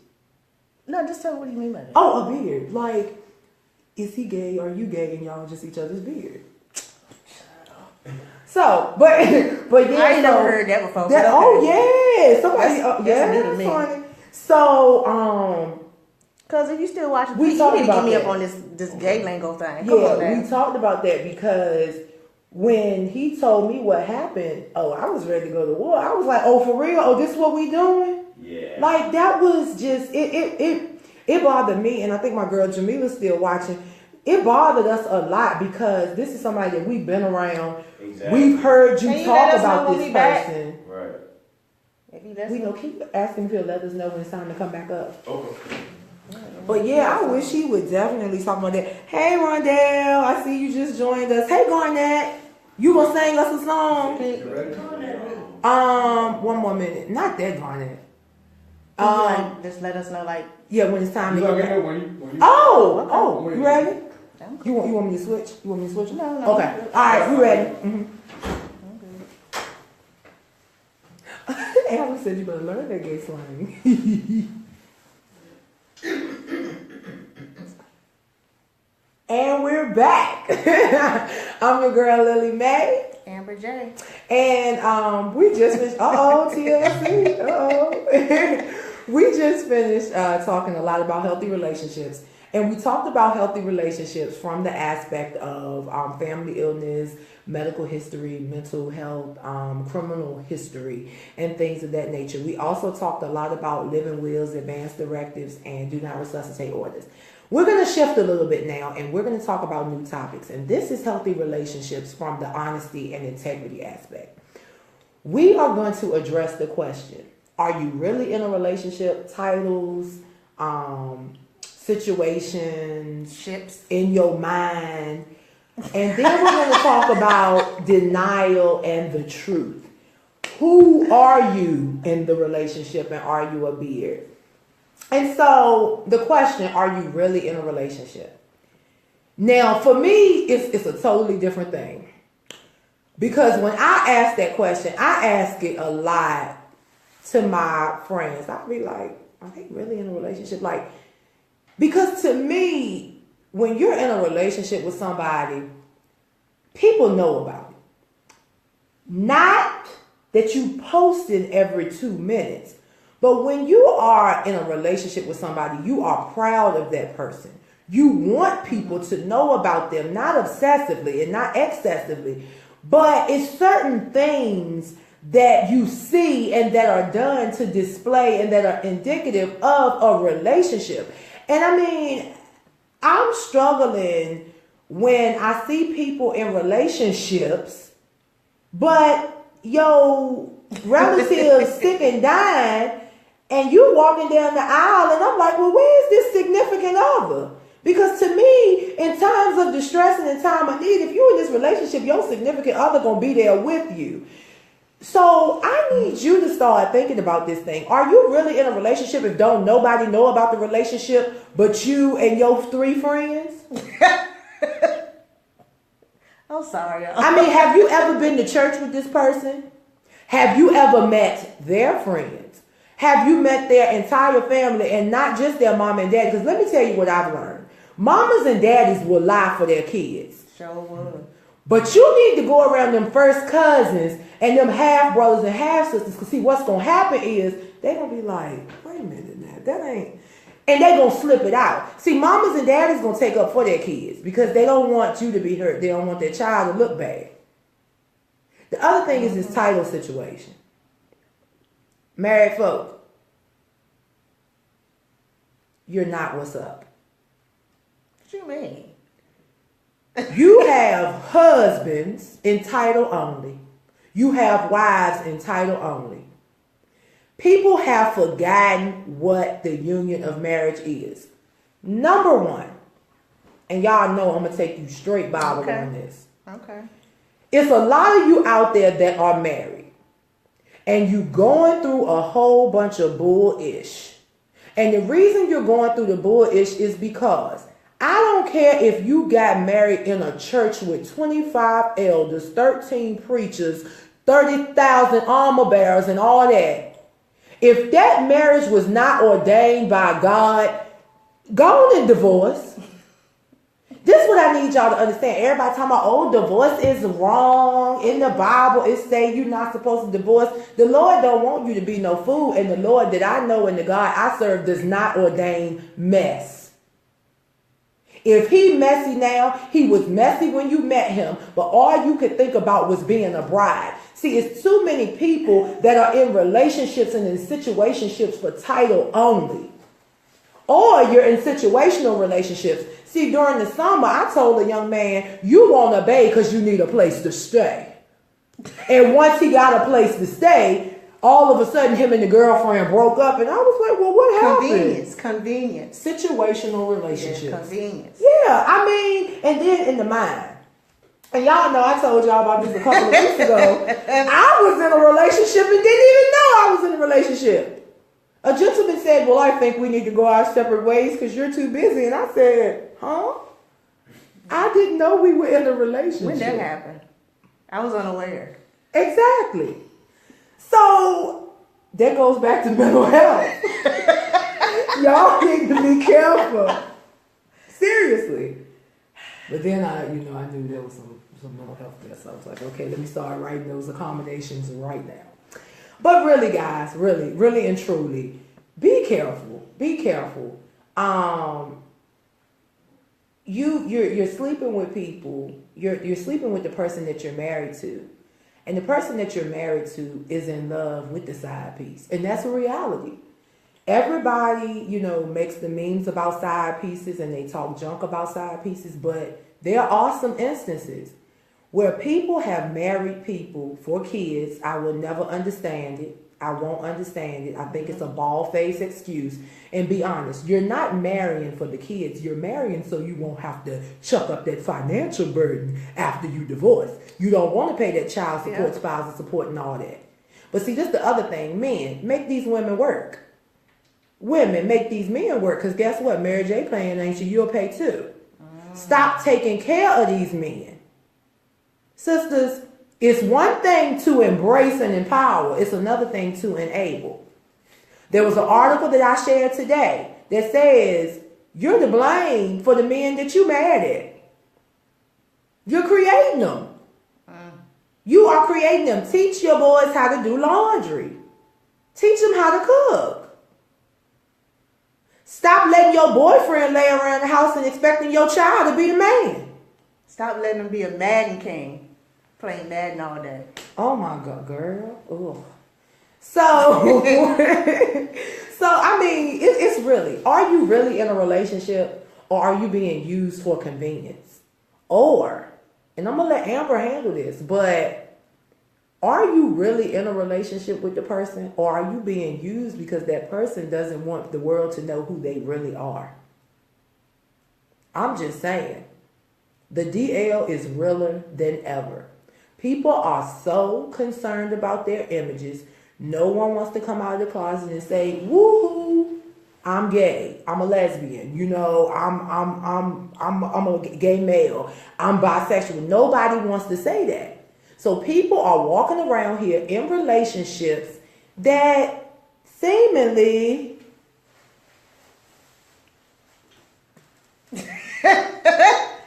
No, just tell me what you mean by that. Oh, a beard. Like, is he gay? Are you gay? And y'all just each other's beard. So, but yeah, I ain't never heard that before. That, okay. Oh yeah, somebody. That's new to me. Funny. So, Cause if you still watching, we you talked need to about get me that. up on this gay lingo thing. Come on now. We talked about that because when he told me what happened, I was ready to go to war. I was like, oh, for real? Oh, this is what we doing? Yeah. Like that was just it bothered me, and I think my girl Jamila's still watching. It bothered us a lot because this is somebody that we've been around. Exactly. We've heard you Can you talk let us about know this when we back? person. Right. If you listen. We know. Keep asking if he'll let us know when it's time to come back up. Okay. But yeah, I wish he would definitely talk about that. Hey Rondell, I see you just joined us. Hey Garnett, you gonna sing us a song? You ready? One more minute. Not that Garnett. Just let us know, like. Yeah, when it's time to You go let me back. know when you. Oh, you ready? I'm You want me to switch? You want me to switch? No. Okay. All right, we ready. Mm-hmm. Alan said you better learn that gay slang. And we're back. I'm your girl Lily Mae. Amber J. And we just finished. TLC. We just finished talking a lot about healthy relationships. And we talked about healthy relationships from the aspect of family illness, medical history, mental health, criminal history, and things of that nature. We also talked a lot about living wills, advanced directives, and do not resuscitate orders. We're going to shift a little bit now, and we're going to talk about new topics. And this is healthy relationships from the honesty and integrity aspect. We are going to address the question, are you really in a relationship? Titles, situations, Ships in your mind. And then we're going to talk about denial and the truth. Who are you in the relationship, and are you a beard? And so the question, are you really in a relationship? Now, for me, it's a totally different thing. Because when I ask that question, I ask it a lot to my friends. I'd be like, are they really in a relationship? Like, because to me, when you're in a relationship with somebody, people know about it. Not that you post it every 2 minutes, but when you are in a relationship with somebody, you are proud of that person. You want people to know about them, not obsessively and not excessively, but it's certain things that you see and that are done to display and that are indicative of a relationship. And I mean, I'm struggling when I see people in relationships, but your relatives sick and dying, and you walking down the aisle, and I'm like, well, where is this significant other? Because to me, in times of distress and in time of need, if you're in this relationship, your significant other gonna be there with you. So I need you to start thinking about this thing. Are you really in a relationship if don't nobody know about the relationship but you and your 3 friends? I'm sorry. I mean, have you ever been to church with this person? Have you ever met their friends? Have you met their entire family and not just their mom and dad? Because let me tell you what I've learned. Mamas and daddies will lie for their kids. Sure would. But you need to go around them first cousins and them half brothers and half sisters, because see, what's gonna happen is they gonna be like, wait a minute now, that ain't, and they gonna slip it out. See, mamas and daddies gonna take up for their kids because they don't want you to be hurt. They don't want their child to look bad. The other thing is this title situation. Married folk, you're not what's up. What you mean? You have husbands in title only. You have wives in title only. People have forgotten what the union of marriage is. Number one, and y'all know I'm going to take you straight Bible on this. Okay. It's a lot of you out there that are married and you going through a whole bunch of bullish. And the reason you're going through the bullish is because I don't care if you got married in a church with 25 elders, 13 preachers, 30,000 armor bearers and all that. If that marriage was not ordained by God, go on and divorce. This is what I need y'all to understand. Everybody talking about, oh, divorce is wrong. In the Bible, it say you're not supposed to divorce. The Lord don't want you to be no fool. And the Lord that I know and the God I serve does not ordain mess. If he messy now, he was messy when you met him. But all you could think about was being a bride. See, it's too many people that are in relationships and in situationships for title only. Or you're in situational relationships. See, during the summer, I told a young man, you want to bathe because you need a place to stay. And once he got a place to stay, all of a sudden him and the girlfriend broke up. And I was like, well, what happened? Convenience. Situational relationships. Yeah, convenience. Yeah, I mean, and then in the mind. And y'all know I told y'all about this a couple of weeks ago. I was in a relationship and didn't even know I was in a relationship. A gentleman said, well, I think we need to go our separate ways because you're too busy. And I said, huh? I didn't know we were in a relationship. When that happened? I was unaware. Exactly. So that goes back to mental health. Y'all need to be careful. Seriously. But then I knew there was some mental health there. So I was like, okay, let me start writing those accommodations right now. But really, guys, really and truly, be careful. Be careful. You're sleeping with people. You're sleeping with the person that you're married to. And the person that you're married to is in love with the side piece. And that's a reality. Everybody, makes the memes about side pieces and they talk junk about side pieces. But there are some instances where people have married people for kids. I will never understand it. I won't understand it. I think it's a bald-faced excuse. And be honest, you're not marrying for the kids. You're marrying so you won't have to chuck up that financial burden after you divorce. You don't want to pay that child support, spousal support, and all that. But see, this is the other thing. Men, make these women work. Women, make these men work. Because guess what? Mary J. playing, ain't you? You'll pay too. Stop taking care of these men. Sisters, it's one thing to embrace and empower. It's another thing to enable. There was an article that I shared today that says you're to blame for the men that you married. You're creating them. You are creating them. Teach your boys how to do laundry. Teach them how to cook. Stop letting your boyfriend lay around the house and expecting your child to be the man. Stop letting them be a Madden king. Playing Madden all day. Oh my God, girl. Ugh. So I mean, it's really, are you really in a relationship or are you being used for convenience? Or, and I'm going to let Amber handle this, but are you really in a relationship with the person or are you being used because that person doesn't want the world to know who they really are? I'm just saying, the DL is realer than ever. People are so concerned about their images. No one wants to come out of the closet and say, woohoo, I'm gay. I'm a lesbian. I'm a gay male. I'm bisexual. Nobody wants to say that. So people are walking around here in relationships that seemingly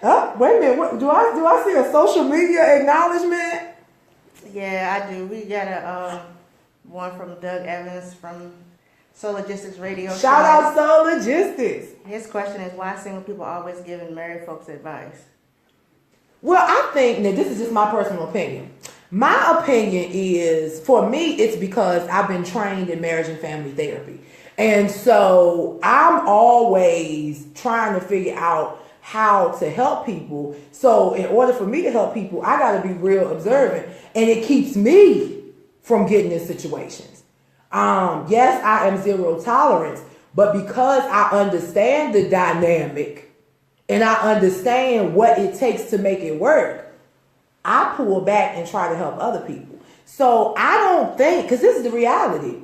oh, wait a minute. I see a social media acknowledgement? Yeah, I do. We got a one from Doug Evans from Soul Logistics Radio. Shout out Soul Logistics. His question is, why single people always giving married folks advice? Well, I think, now this is just my personal opinion. My opinion is, for me, it's because I've been trained in marriage and family therapy. And so I'm always trying to figure out how to help people. So in order for me to help people, I got to be real observant. And it keeps me from getting in situations. Yes, I am zero tolerance. But because I understand the dynamic and I understand what it takes to make it work, I pull back and try to help other people. So I don't think, because this is the reality,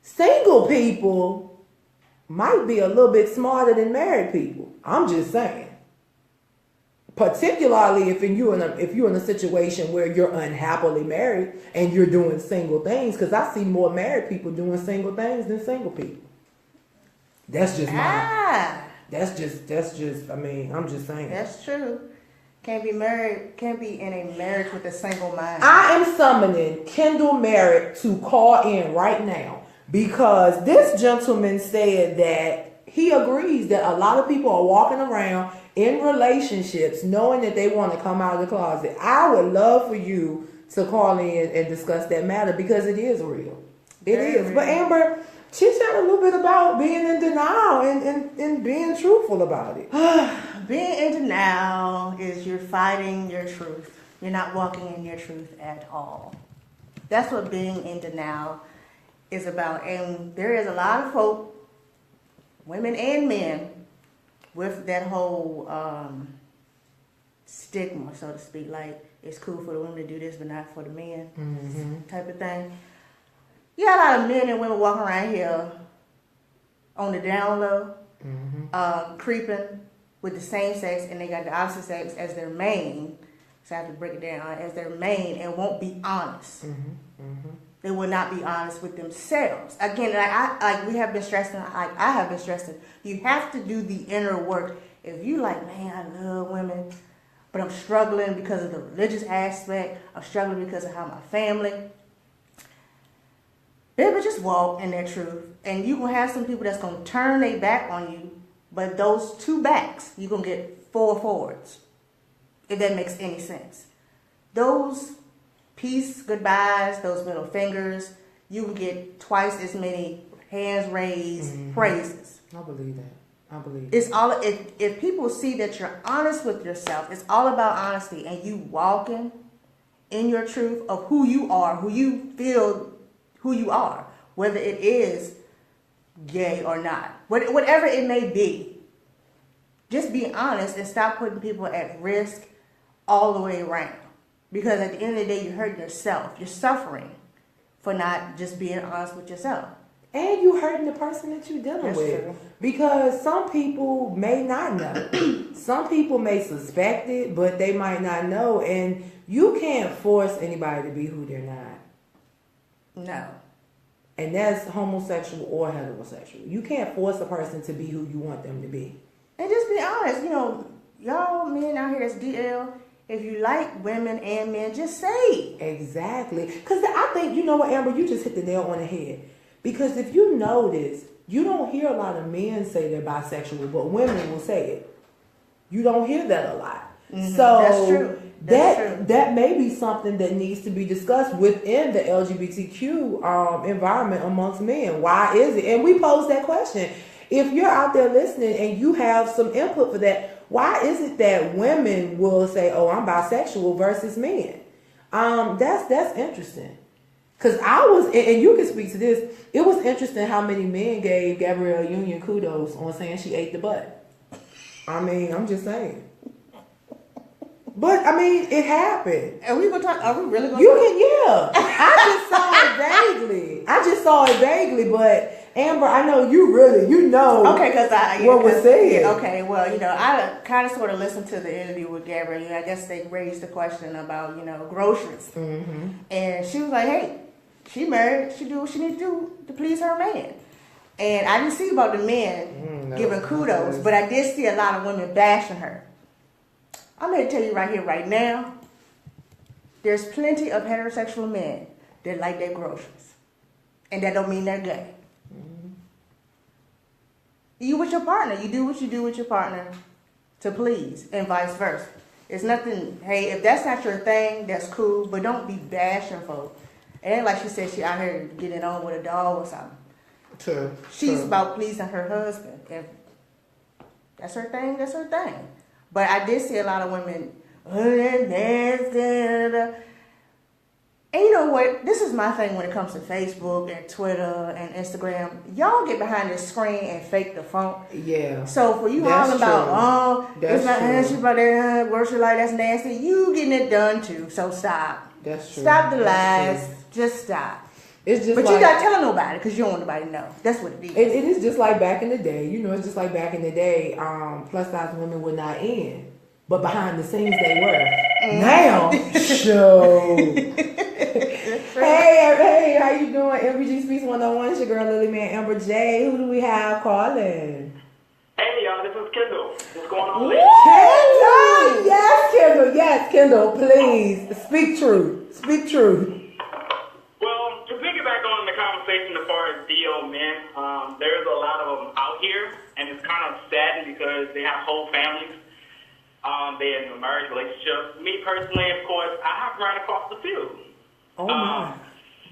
single people might be a little bit smarter than married people. I'm just saying. Particularly if you're in a situation where you're unhappily married and you're doing single things, because I see more married people doing single things than single people. That's just That's just, I mean, I'm just saying. That's true. Can't be in a marriage with a single mind. I am summoning Kendall Merritt to call in right now because this gentleman said that he agrees that a lot of people are walking around in relationships knowing that they want to come out of the closet. I would love for you to call in and discuss that matter because it is real. It is. But Amber, chit-chat a little bit about being in denial and being truthful about it. Being in denial is you're fighting your truth. You're not walking in your truth at all. That's what being in denial is about. And there is a lot of folk, women and men, with that whole stigma, so to speak. Like, it's cool for the women to do this, but not for the men, type of thing. You got a lot of men and women walking around here on the down low, creeping with the same sex, and they got the opposite sex as their main. So I have to break it down as their main, and won't be honest. They will not be honest with themselves. Again, like we have been stressing, like I have been stressing, you have to do the inner work. If you like, man, I love women, but I'm struggling because of the religious aspect, I'm struggling because of how my family. Baby, just walk in their truth. And you're going to have some people that's going to turn their back on you, but those two backs, you're going to get 4 forwards, if that makes any sense. Those peace, goodbyes, those middle fingers, you can get twice as many hands raised, praises. I believe that. I believe it's all, if people see that you're honest with yourself, it's all about honesty, and you walking in your truth of who you are, who you feel who you are, whether it is gay or not, whatever it may be. Just be honest and stop putting people at risk all the way around. Because at the end of the day, you hurt yourself. You're suffering for not just being honest with yourself. And you hurting the person that you're dealing with. True. Because some people may not know. Some people may suspect it, but they might not know. And you can't force anybody to be who they're not. No. And that's homosexual or heterosexual. You can't force a person to be who you want them to be. And just be honest. You know, y'all men out here that's DL, if you like women and men, just say it. Exactly. Because I think, you know what, Amber, you just hit the nail on the head. Because if you notice, you don't hear a lot of men say they're bisexual, but women will say it. You don't hear that a lot. So that's true. That may be something that needs to be discussed within the LGBTQ environment amongst men. Why is it? And we pose that question. If you're out there listening and you have some input for that, why is it that women will say, "Oh, I'm bisexual" versus men? That's interesting. Because I was, and you can speak to this. It was interesting how many men gave Gabrielle Union kudos on saying she ate the butt. I mean, I'm just saying. But I mean, it happened. Are we gonna talk? Are we really gonna? You can, yeah. I just saw it vaguely. But Amber, I know you know. Okay, because what was said. Okay, well, you know, I kind of sort of listened to the interview with Gabrielle. You know, I guess they raised the question about, you know, groceries, and she was like, "Hey, she married. She do what she need to do to please her man." And I didn't see about the men giving kudos, but I did see a lot of women bashing her. I'm going to tell you right here, right now, there's plenty of heterosexual men that like their groceries. And that don't mean they're gay. You with your partner. You do what you do with your partner to please, and vice versa. It's nothing, hey, if that's not your thing, that's cool, but don't be bashing folks. And then, like she said, she out here getting on with a dog or something. True. She's true. about pleasing her husband. If that's her thing, that's her thing. But I did see a lot of women, and you know what? This is my thing when it comes to Facebook and Twitter and Instagram. Y'all get behind the screen and fake the funk. Yeah. So for you That's hollering about, true. oh, That's it's not true. nasty, but worship like that's nasty. You getting it done too. So stop. That's true. Stop the That's lies. true. Just stop. It's just But like, you not telling nobody because you don't want nobody to know. That's what it is. it is just like back in the day. You know, it's just like back in the day. Plus size women were not in, but behind the scenes they were. Now, show. Hey, how you doing? MBG Speaks 101. It's your girl Lily Man Amber J. Who do we have calling? Hey, y'all, this is Kendall. What's going on? Kendall! Yes, Kendall. Yes, Kendall. Please speak truth. Speak truth. Well, to piggyback on the conversation as far as DO men, there's a lot of them out here, and it's kind of sad because they have whole families. They're in a marriage relationship. Me personally, of course, I have run across the field. Oh my.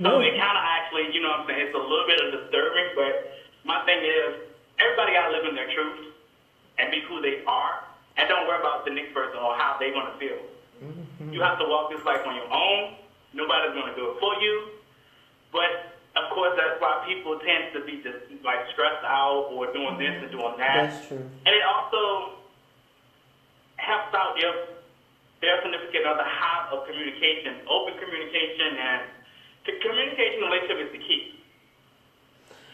So it kind of actually, you know what I'm saying, it's a little bit of disturbing, but my thing is, everybody got to live in their truth and be who they are, and don't worry about the next person or how they're going to feel. Mm-hmm. You have to walk this life on your own. Nobody's going to do it for you. But, of course, that's why people tend to be just, like, stressed out or doing this and doing that. That's true. And it also helps out if their significant other have of communication, open communication, and communication in a relationship is the key.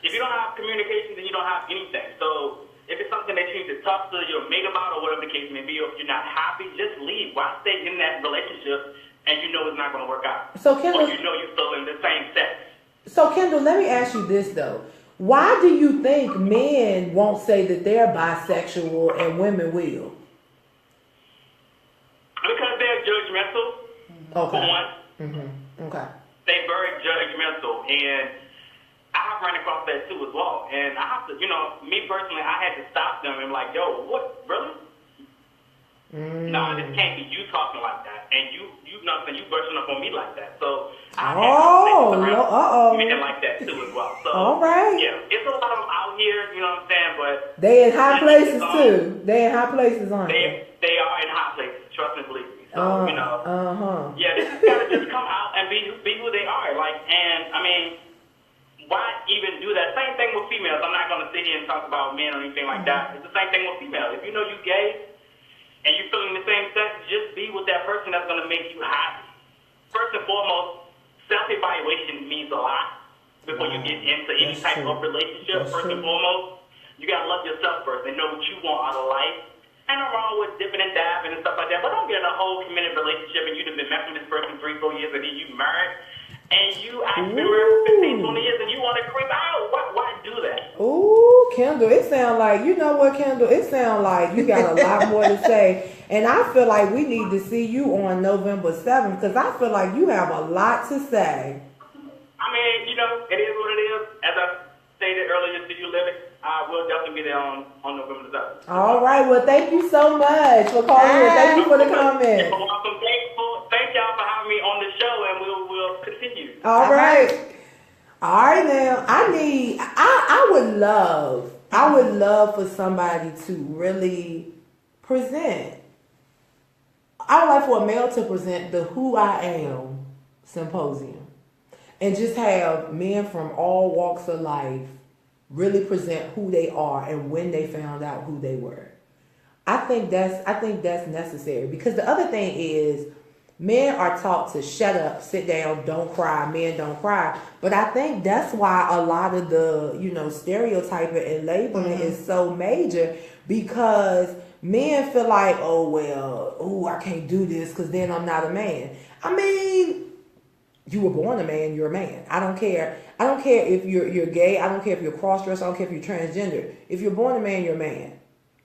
If you don't have communication, then you don't have anything. So if it's something that you need to talk to your mate about or whatever the case may be, or if you're not happy, just leave. Why stay in that relationship and you know it's not going to work out? So Kendall, or you know you're still in the same sex. So Kendall, let me ask you this though. Why do you think men won't say that they're bisexual and women will? Because they're judgmental, for one. Okay. They're very judgmental, and I have run across that too as well. And I have to, you know, me personally, I had to stop them and like, yo, what, really? No, this can't be you talking like that, and you know what I'm saying, you brushing up on me like that. So I had men like that too as well. So all right. Yeah, it's a lot of them out here, you know what I'm saying, but they in high places too. They in high places, aren't they? They are in high places. Trust me, believe me. So you know, yeah, they just gotta just come out and be who they are. Like, and I mean, why even do that? Same thing with females. I'm not gonna sit here and talk about men or anything like that. It's the same thing with females. If you know you gay and you feeling the same sex, just be with that person that's gonna make you happy. First and foremost, self-evaluation means a lot before you get into any type of relationship. First and foremost, you gotta love yourself first and know what you want out of life. Ain't no wrong with dipping and dabbing and stuff like that, but don't get in a whole committed relationship and you've been messing with this person 3-4 years and then you married and you actually been married for 15-20 years and you want to creep out. Why do that? Ooh, Kendall, it sounds like, you know what, Kendall, it sounds like you got a lot more to say. And I feel like we need to see you on November 7th because I feel like you have a lot to say. I mean, you know, it is what it is. As I stated earlier to you, Lily, I will definitely be there on November 7th. All right. Well, thank you so much for calling in. Thank you for the comment. You're welcome. Thank y'all for having me on the show, and we'll continue. All right. All right now. I would love for somebody to really present. I would like for a male to present the Who I Am symposium and just have men from all walks of life really present who they are and when they found out who they were. I think that's necessary because the other thing is men are taught to shut up, sit down, don't cry, men don't cry. But I think that's why a lot of the, you know, stereotyping and labeling is so major because men feel like, oh, well, I can't do this because then I'm not a man. I mean, you were born a man, you're a man. I don't care. I don't care if you're gay. I don't care if you're cross-dressed. I don't care if you're transgender. If you're born a man, you're a man.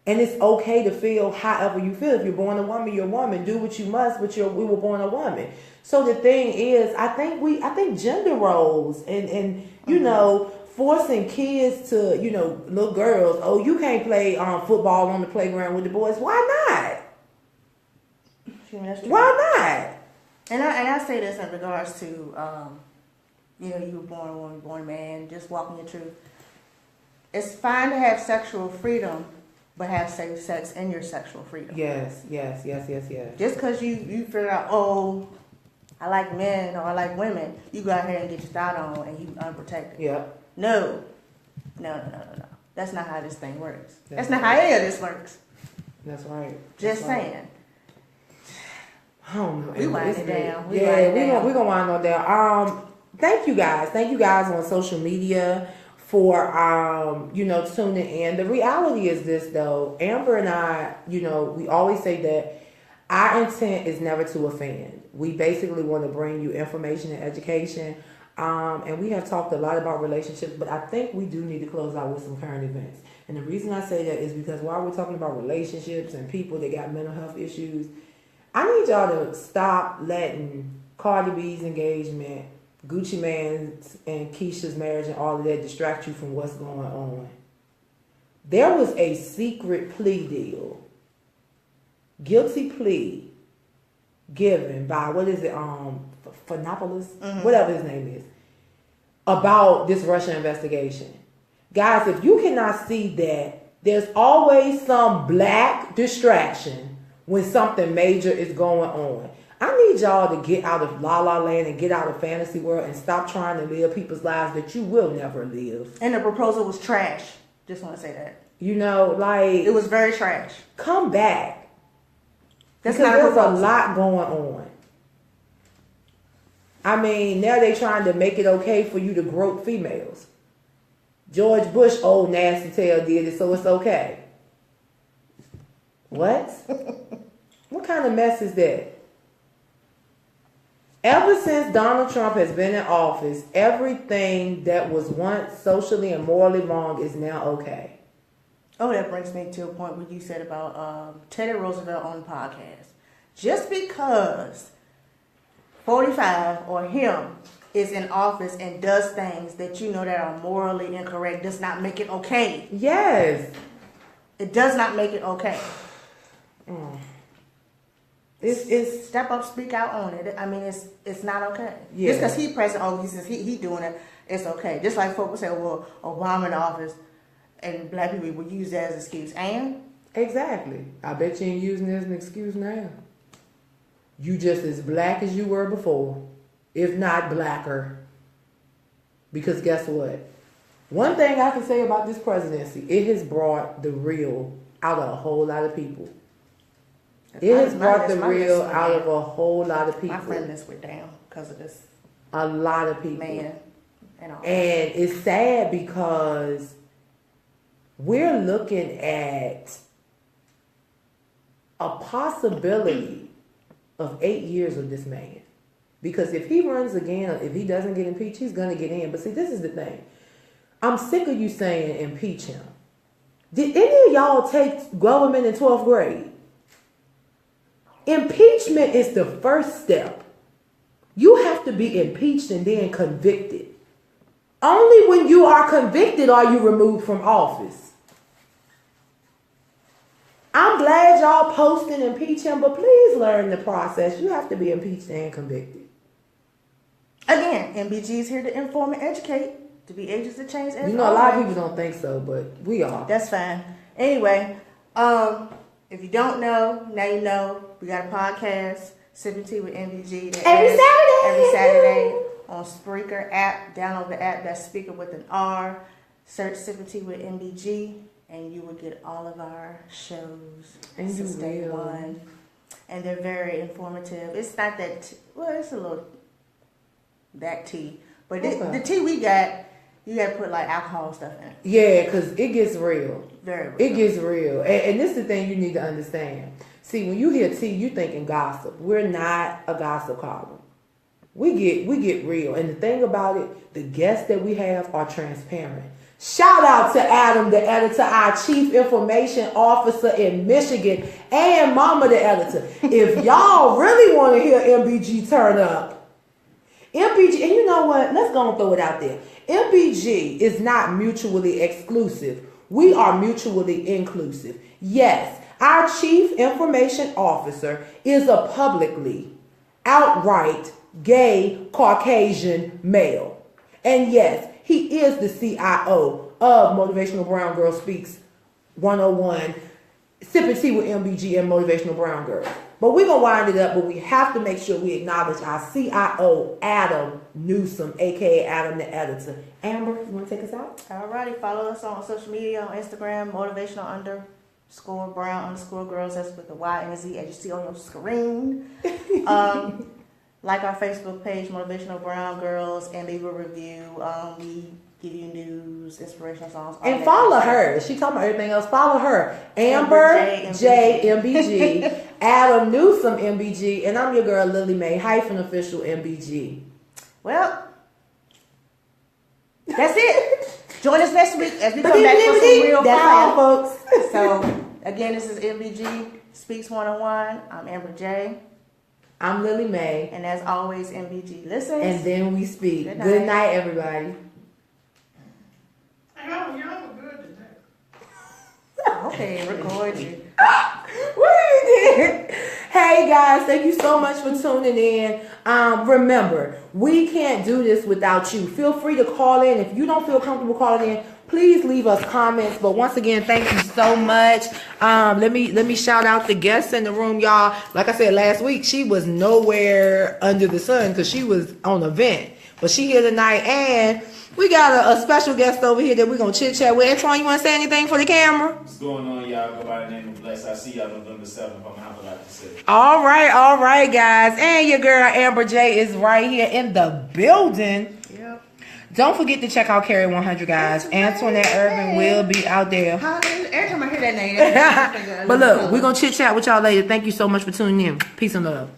And it's okay to feel however you feel. If you're born a woman, you're a woman. Do what you must, but we were born a woman. So the thing is, I think gender roles and you know, forcing kids to, you know, little girls, oh, you can't play football on the playground with the boys. Why not? Why not? And I say this in regards to, you know, you were born a woman, born a man, just walking your truth. It's fine to have sexual freedom, but have safe sex in your sexual freedom. Yes. Just because you figure out, oh, I like men or I like women, you go out here and get your start on and you unprotected. Yeah. No. That's not how this thing works. That's not how any of this works. That's right. Just saying. Oh, no. We wind it down. We're gonna wind it down. Thank you guys on social media for you know, tuning in. The reality is this though, Amber and I, you know, we always say that our intent is never to offend. We basically want to bring you information and education. And we have talked a lot about relationships, but I think we do need to close out with some current events. And the reason I say that is because while we're talking about relationships and people that got mental health issues, I need y'all to stop letting Cardi B's engagement, Gucci Mane's and Keisha's marriage and all of that distract you from what's going on. There was a secret plea deal, guilty plea, given by, what is it, Phonopoulos, whatever his name is, about this Russia investigation. Guys, if you cannot see that there's always some black distraction when something major is going on, I need y'all to get out of La La Land and get out of fantasy world and stop trying to live people's lives that you will never live. And the proposal was trash. Just want to say that. You know, like, it was very trash. Come back. That's because not a there's proposal. a lot going on. I mean, now they trying to make it okay for you to grope females. George Bush, old nasty tail, did it, so it's okay. What? What kind of mess is that? Ever since Donald Trump has been in office, everything that was once socially and morally wrong is now okay. Oh, that brings me to a point where you said about Teddy Roosevelt on the podcast. Just because 45 or him is in office and does things that you know that are morally incorrect does not make it okay. Yes. It does not make it okay. It's step up, speak out on it. I mean, it's not okay. Yeah. Just because he president, oh, he doing it, it's okay. Just like folks say, well, Obama in office, and black people will use that as an excuse. And exactly. I bet you ain't using it as an excuse now. You just as black as you were before, if not blacker. Because guess what? One thing I can say about this presidency, it has brought the real out of a whole lot of people. It has brought the real out of a whole lot of people. My friend list went down because of this. A lot of people. Man. And it's sad because we're looking at a possibility of 8 years of this man. Because if he runs again, or if he doesn't get impeached, he's going to get in. But see, this is the thing. I'm sick of you saying impeach him. Did any of y'all take government in 12th grade? Impeachment is the first step. You have to be impeached and then convicted. Only when you are convicted are you removed from office. I'm glad y'all posting impeach him, but please learn the process. You have to be impeached and convicted. Again, MBG is here to inform and educate, to be agents of change. You know, a lot of people don't think so, but we are. That's fine. Anyway, if you don't know, now you know. We got a podcast, Sipping Tea with MBG. Every Saturday on Spreaker app. Download the app. That's Speaker with an R. Search Sipping Tea with MBG, and you will get all of our shows since day one. And they're very informative. It's not that, it's a little that tea. But the tea we got, you got to put like alcohol stuff in it. Yeah, because it gets real. Very real. It gets real. And this is the thing you need to understand. See, when you hear tea, you thinking gossip. We're not a gossip column. We get real. And the thing about it, the guests that we have are transparent. Shout out to Adam, the editor, our chief information officer in Michigan, and Mama, the editor. If y'all really want to hear MBG turn up, MBG, and you know what? Let's go and throw it out there. MBG is not mutually exclusive. We are mutually inclusive. Yes, our chief information officer is a publicly, outright, gay, Caucasian male. And yes, he is the CIO of Motivational Brown Girl Speaks 101, Sipping Tea with MBG and Motivational Brown Girl. But we're going to wind it up, but we have to make sure we acknowledge our CIO, Adam Newsom, a.k.a. Adam the editor. Amber, you want to take us out? Alrighty, follow us on social media, on Instagram, motivational_brown_girls. That's with the Y and a Z, as you see on your screen. Like our Facebook page, Motivational Brown Girls, and leave a review. We give you news, inspirational songs. And follow her. She talking about everything else. Follow her. Amber J MBG, Adam Newsom MBG, and I'm your girl Lily Mae _official MBG. Well, that's it. Join us next week as we come back for some real fire, folks. So again, this is MBG Speaks 101. I'm Amber J. I'm Lily Mae. And as always, MBG listens. And then we speak. Good night, everybody. Y'all were good today. Okay, record you. What you did? Hey guys, thank you so much for tuning in. Remember, we can't do this without you. Feel free to call in. If you don't feel comfortable calling in, please leave us comments. But once again, thank you so much. Let me shout out the guests in the room, y'all. Like I said last week, she was nowhere under the sun because she was on a vent. But she here tonight, and we got a special guest over here that we're gonna chit chat with. Antoine, you want to say anything for the camera? What's going on, y'all? Go by the name of Bless. I see y'all November 7th. I'm gonna have a lot to say. All right, guys. And your girl Amber J is right here in the building. Yep. Don't forget to check out Carry 100, guys. Antoinette Irvin will be out there. Every time I hear that name, But look, we're gonna chit chat with y'all later. Thank you so much for tuning in. Peace and love.